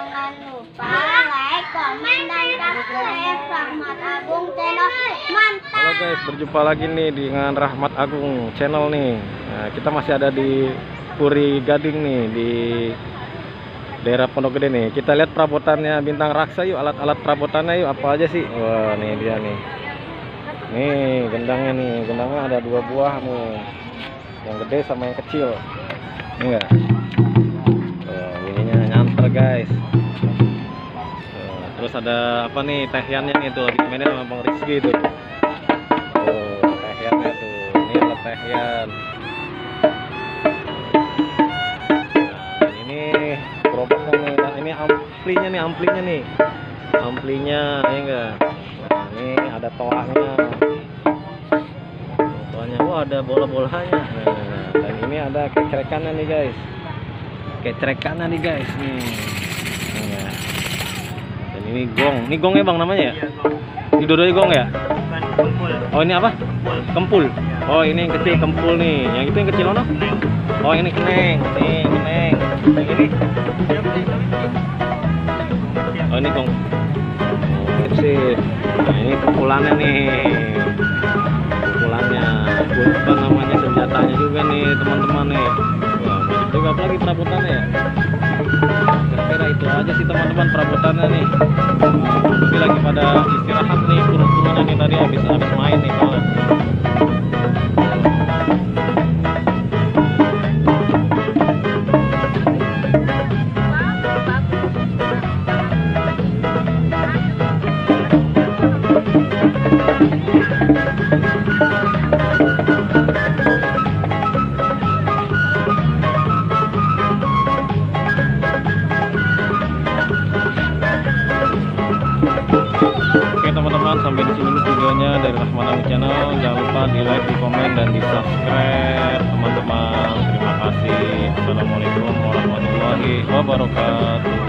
Jangan lupa like, komen, dan subscribe Rahmat Agung channel. Mantap. Halo guys, berjumpa lagi nih dengan Rahmat Agung channel nih. Nah, kita masih ada di Puri Gading nih, di daerah Pondok Gede nih. Kita lihat perabotannya Bintang Raksa yuk, alat-alat perabotannya yuk, apa aja sih? Wah, nih dia nih. Nih gendangnya nih, gendangnya ada 2 buah nih, yang gede sama yang kecil. Ini enggak? Bunyinya nyanter guys. Terus ada apa nih, tehiannya nih tuh, lagi mainin sama Bang Rizky tuh. Tehiannya tuh, ini alat tehian. Nah, ini gerobaknya nih, nah, ini amplinya nih, amplinya ya enggak. Nah, ini ada toanya. Toanya, wah ada bola-bolanya. Nah, dan ini ada kecrekannya nih guys. Kecrekannya nih guys nih. Nah, dan ini gong. Ini gongnya Bang namanya ya? Ini dua-duanya gong ya? Oh ini apa? Kempul. Oh ini yang kecil kempul nih. Yang itu yang kecil ono? Oh ini keneng. Nih keneng. Yang ini? Oh ini gong. Sip. Nah ini kempulannya nih. Kempulannya. Apa namanya, senjatanya juga nih teman-teman nih. Wah, banyak juga, apalagi perabotannya ya. Kira-kira itu aja sih teman-teman perabotannya nih. Ini lagi pada istirahat nih, kuru-kurunya nih, tadi habis main nih soalnya. Oke teman-teman, sampai di sini dulu videonya dari Rahmat Agung channel. Jangan lupa di like, di komen, dan di subscribe teman-teman. Terima kasih. Assalamualaikum warahmatullahi wabarakatuh.